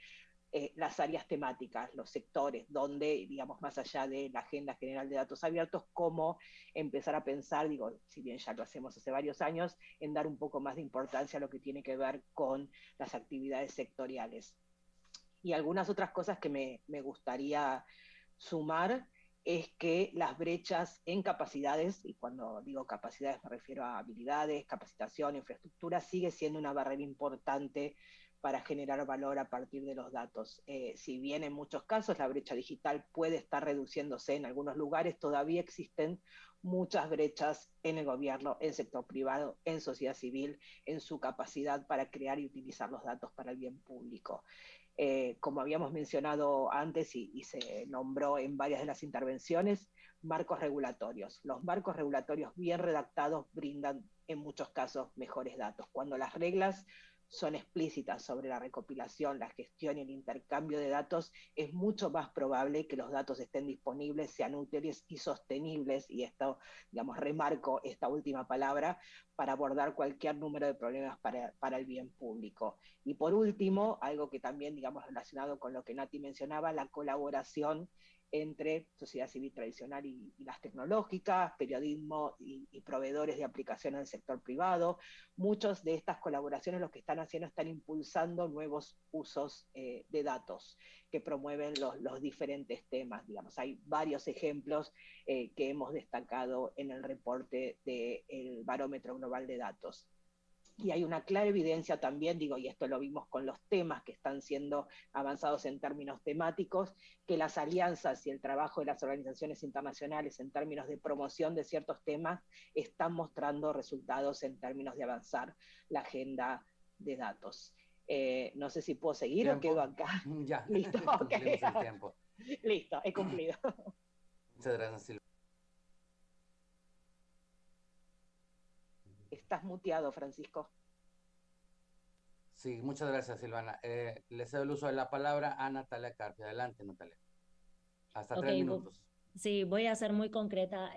las áreas temáticas, los sectores, donde, digamos, más allá de la Agenda General de Datos Abiertos, cómo empezar a pensar, digo, si bien ya lo hacemos hace varios años, en dar un poco más de importancia a lo que tiene que ver con las actividades sectoriales. Y algunas otras cosas que me gustaría sumar es que las brechas en capacidades, y cuando digo capacidades me refiero a habilidades, capacitación, infraestructura, sigue siendo una barrera importante para generar valor a partir de los datos. Si bien en muchos casos la brecha digital puede estar reduciéndose en algunos lugares, todavía existen muchas brechas en el gobierno, en el sector privado, en sociedad civil, en su capacidad para crear y utilizar los datos para el bien público. Como habíamos mencionado antes y se nombró en varias de las intervenciones, marcos regulatorios. Los marcos regulatorios bien redactados brindan en muchos casos mejores datos. Cuando las reglas son explícitas sobre la recopilación, la gestión y el intercambio de datos, es mucho más probable que los datos estén disponibles, sean útiles y sostenibles, y esto, digamos, remarco esta última palabra, para abordar cualquier número de problemas para el bien público. Y por último, algo que también, digamos, relacionado con lo que Nati mencionaba, la colaboración entre sociedad civil tradicional y las tecnológicas, periodismo y proveedores de aplicaciones del sector privado. Muchas de estas colaboraciones lo que están haciendo están impulsando nuevos usos de datos que promueven los diferentes temas. Digamos, hay varios ejemplos que hemos destacado en el reporte del Barómetro Global de Datos. Y hay una clara evidencia también, digo, y esto lo vimos con los temas que están siendo avanzados en términos temáticos, que las alianzas y el trabajo de las organizaciones internacionales en términos de promoción de ciertos temas están mostrando resultados en términos de avanzar la agenda de datos. No sé si puedo seguir ¿Tiempo? o quedo acá. Ya, Listo, cumplimos okay. el tiempo. Listo, he cumplido. Muchas gracias, Silvana. Estás muteado, Francisco. Sí, muchas gracias, Silvana. Le cedo el uso de la palabra a Natalia Carpio. Adelante, Natalia. Hasta 3 minutos. Sí, voy a ser muy concreta.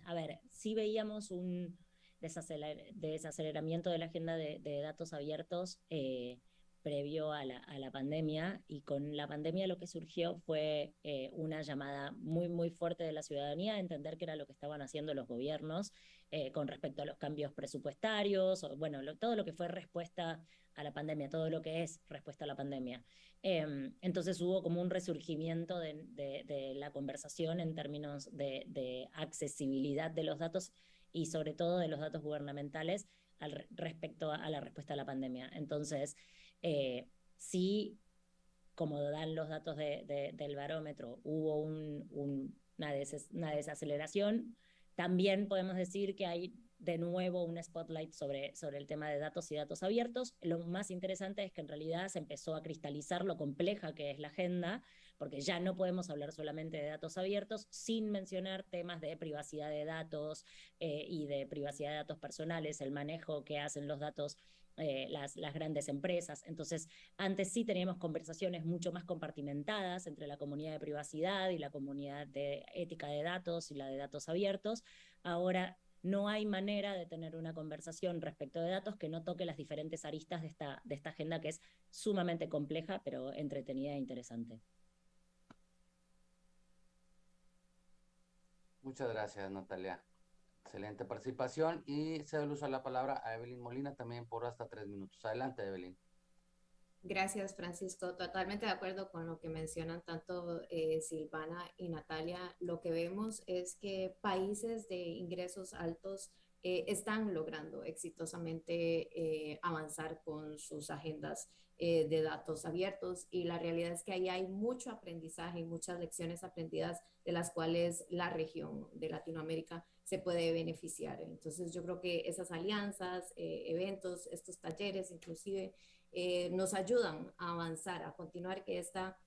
A ver, sí veíamos un desaceleramiento de la agenda de datos abiertos previo a la pandemia, y con la pandemia lo que surgió fue una llamada muy, muy fuerte de la ciudadanía a entender qué era lo que estaban haciendo los gobiernos con respecto a los cambios presupuestarios, o, bueno, todo lo que fue respuesta a la pandemia, todo lo que es respuesta a la pandemia. Entonces hubo como un resurgimiento de la conversación en términos de accesibilidad de los datos y sobre todo de los datos gubernamentales respecto a la respuesta a la pandemia. Entonces, sí, como dan los datos del barómetro, hubo una desaceleración. También podemos decir que hay de nuevo un spotlight sobre el tema de datos y datos abiertos. Lo más interesante es que en realidad se empezó a cristalizar lo compleja que es la agenda, porque ya no podemos hablar solamente de datos abiertos sin mencionar temas de privacidad de datos y de privacidad de datos personales, el manejo que hacen los datos las grandes empresas. Entonces, antes sí teníamos conversaciones mucho más compartimentadas entre la comunidad de privacidad y la comunidad de ética de datos y la de datos abiertos. Ahora no hay manera de tener una conversación respecto de datos que no toque las diferentes aristas de esta agenda, que es sumamente compleja, pero entretenida e interesante. Muchas gracias, Natalia. Excelente participación y cedo el uso de la palabra a Evelyn Molina también por hasta 3 minutos. Adelante, Evelyn. Gracias, Francisco. Totalmente de acuerdo con lo que mencionan tanto Silvana y Natalia. Lo que vemos es que países de ingresos altos están logrando exitosamente avanzar con sus agendas de datos abiertos, y la realidad es que ahí hay mucho aprendizaje y muchas lecciones aprendidas de las cuales la región de Latinoamérica se puede beneficiar. Entonces yo creo que esas alianzas, eventos, estos talleres inclusive, nos ayudan a avanzar, a continuar que esta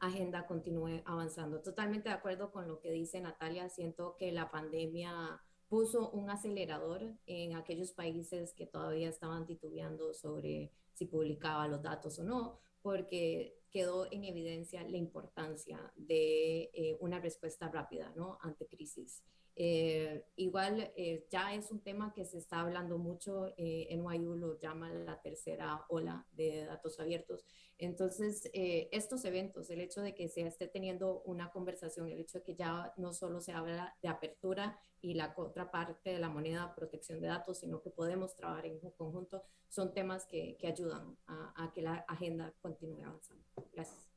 agenda continúe avanzando. Totalmente de acuerdo con lo que dice Natalia. Siento que la pandemia puso un acelerador en aquellos países que todavía estaban titubeando sobre si publicaba los datos o no, porque quedó en evidencia la importancia de una respuesta rápida, ¿no?, ante crisis. Igual ya es un tema que se está hablando mucho, NYU lo llama la tercera ola de datos abiertos. Entonces, estos eventos, el hecho de que se esté teniendo una conversación, el hecho de que ya no solo se habla de apertura y la otra parte de la moneda, protección de datos, sino que podemos trabajar en conjunto, son temas que ayudan a que la agenda continúe avanzando. Gracias.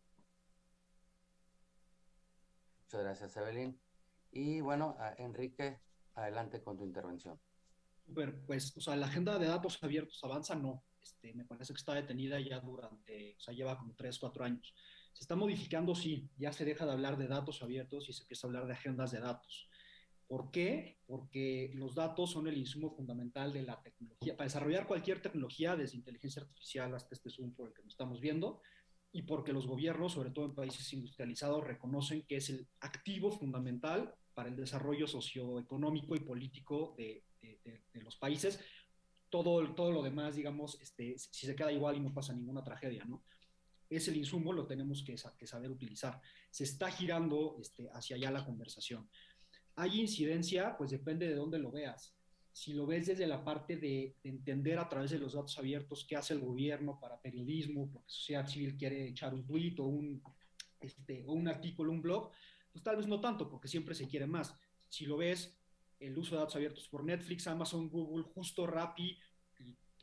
Muchas gracias, Evelyn. Y bueno, Enrique, adelante con tu intervención. Super, pues, o sea, la agenda de datos abiertos avanza, no. Me parece que está detenida ya durante, o sea, lleva como 3, 4 años. Se está modificando, sí, ya se deja de hablar de datos abiertos y se empieza a hablar de agendas de datos. ¿Por qué? Porque los datos son el insumo fundamental de la tecnología. Para desarrollar cualquier tecnología, desde inteligencia artificial hasta este Zoom por el que nos estamos viendo, y porque los gobiernos, sobre todo en países industrializados, reconocen que es el activo fundamental para el desarrollo socioeconómico y político de los países. Todo lo demás, digamos, si se queda igual y no pasa ninguna tragedia, ¿no? Es el insumo, lo tenemos que saber utilizar. Se está girando hacia allá la conversación. ¿Hay incidencia? Pues depende de dónde lo veas. Si lo ves desde la parte de entender a través de los datos abiertos qué hace el gobierno para periodismo, porque sociedad civil quiere echar un tuit o un artículo, un blog, pues tal vez no tanto, porque siempre se quiere más. Si lo ves, el uso de datos abiertos por Netflix, Amazon, Google, justo Rappi,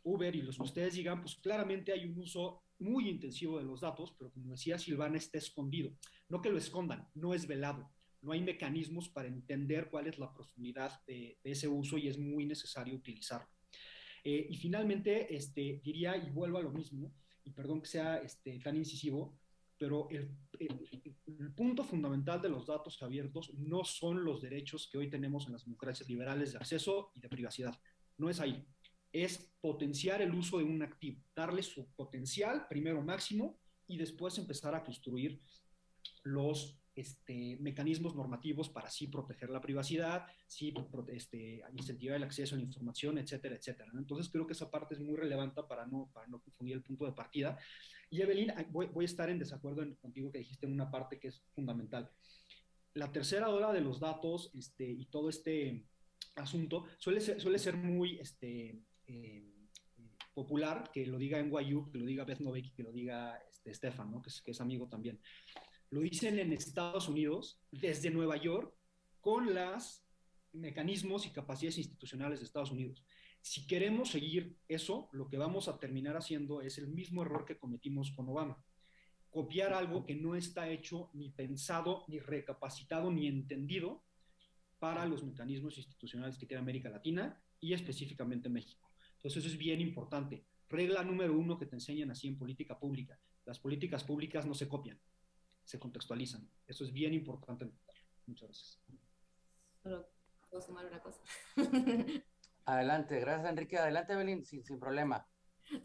Uber y los que ustedes digan, pues claramente hay un uso muy intensivo de los datos, pero como decía Silvana, está escondido. No que lo escondan, no es velado. No hay mecanismos para entender cuál es la profundidad de ese uso y es muy necesario utilizarlo. Y finalmente, diría, y vuelvo a lo mismo, y perdón que sea tan incisivo, pero el punto fundamental de los datos abiertos no son los derechos que hoy tenemos en las democracias liberales de acceso y de privacidad. No es ahí. Es potenciar el uso de un activo, darle su potencial, primero máximo, y después empezar a construir los mecanismos normativos para así proteger la privacidad, sí, incentivar el acceso a la información, etcétera, etcétera, ¿no? Entonces creo que esa parte es muy relevante para no confundir el punto de partida. Y Evelyn, voy a estar en desacuerdo contigo que dijiste en una parte que es fundamental. La tercera ola de los datos y todo este asunto suele ser muy popular, que lo diga NYU, que lo diga Beth Novak, que lo diga Stefan, ¿no? que es amigo también. Lo dicen en Estados Unidos, desde Nueva York, con los mecanismos y capacidades institucionales de Estados Unidos. Si queremos seguir eso, lo que vamos a terminar haciendo es el mismo error que cometimos con Obama. Copiar algo que no está hecho, ni pensado, ni recapacitado, ni entendido para los mecanismos institucionales que tiene América Latina y específicamente México. Entonces eso es bien importante. Regla número 1 que te enseñan así en política pública. Las políticas públicas no se copian, se contextualizan. Eso es bien importante. Muchas gracias. Solo puedo sumar una cosa. Adelante, gracias Enrique. Adelante, Evelyn, sin problema.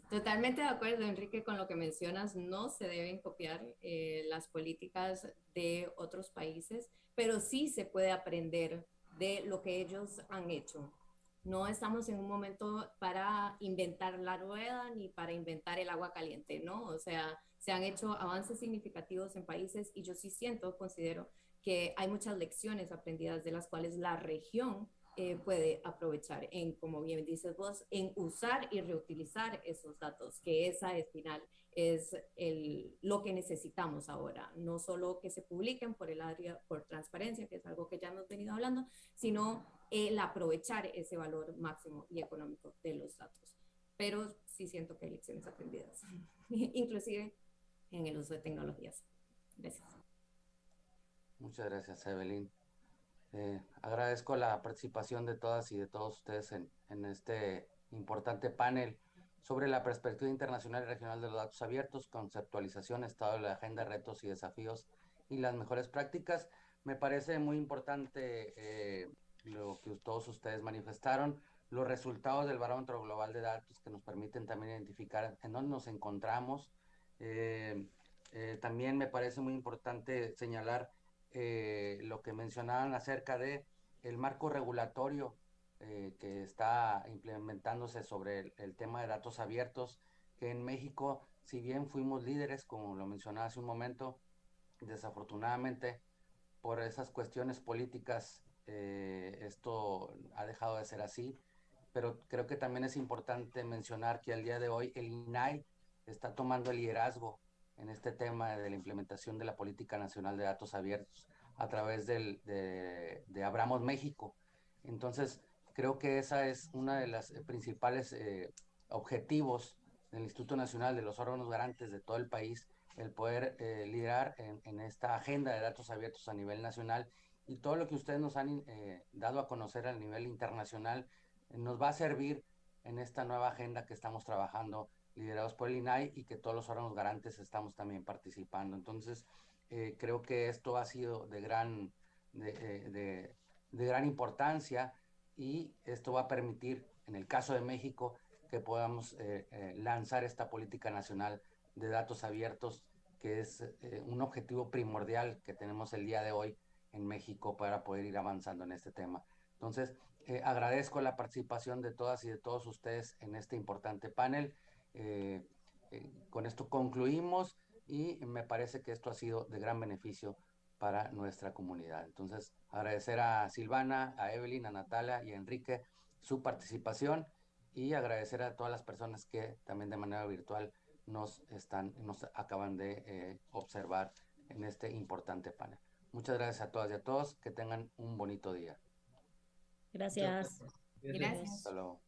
Totalmente de acuerdo, Enrique, con lo que mencionas. No se deben copiar las políticas de otros países, pero sí se puede aprender de lo que ellos han hecho. No estamos en un momento para inventar la rueda ni para inventar el agua caliente, ¿no? O sea, se han hecho avances significativos en países y yo sí considero que hay muchas lecciones aprendidas de las cuales la región puede aprovechar en, como bien dices vos, en usar y reutilizar esos datos, que esa al final es lo que necesitamos ahora, no solo que se publiquen por el área, por transparencia, que es algo que ya hemos venido hablando, sino el aprovechar ese valor máximo y económico de los datos. Pero sí siento que hay lecciones aprendidas, inclusive en el uso de tecnologías. Gracias. Muchas gracias, Evelyn. Agradezco la participación de todas y de todos ustedes en este importante panel sobre la perspectiva internacional y regional de los datos abiertos, conceptualización, estado de la agenda, retos y desafíos y las mejores prácticas. Me parece muy importante lo que todos ustedes manifestaron, los resultados del Barómetro Global de Datos que nos permiten también identificar en dónde nos encontramos. También me parece muy importante señalar lo que mencionaban acerca de el marco regulatorio que está implementándose sobre el tema de datos abiertos, que en México, si bien fuimos líderes, como lo mencionaba hace un momento, desafortunadamente por esas cuestiones políticas esto ha dejado de ser así, pero creo que también es importante mencionar que al día de hoy el INAI está tomando el liderazgo en este tema de la implementación de la Política Nacional de Datos Abiertos a través de Abramos México. Entonces, creo que esa es una de las principales objetivos del Instituto Nacional, de los órganos garantes de todo el país, el poder liderar en esta agenda de datos abiertos a nivel nacional, y todo lo que ustedes nos han dado a conocer a nivel internacional nos va a servir en esta nueva agenda que estamos trabajando, liderados por el INAI, y que todos los órganos garantes estamos también participando. Entonces, creo que esto ha sido de gran importancia, y esto va a permitir, en el caso de México, que podamos lanzar esta política nacional de datos abiertos, que es un objetivo primordial que tenemos el día de hoy en México para poder ir avanzando en este tema. Entonces, agradezco la participación de todas y de todos ustedes en este importante panel. Con esto concluimos, y me parece que esto ha sido de gran beneficio para nuestra comunidad. Entonces, agradecer a Silvana, a Evelyn, a Natalia y a Enrique su participación, y agradecer a todas las personas que también de manera virtual nos acaban de observar en este importante panel. Muchas gracias a todas y a todos. Que tengan un bonito día. Gracias. Gracias. Hasta luego.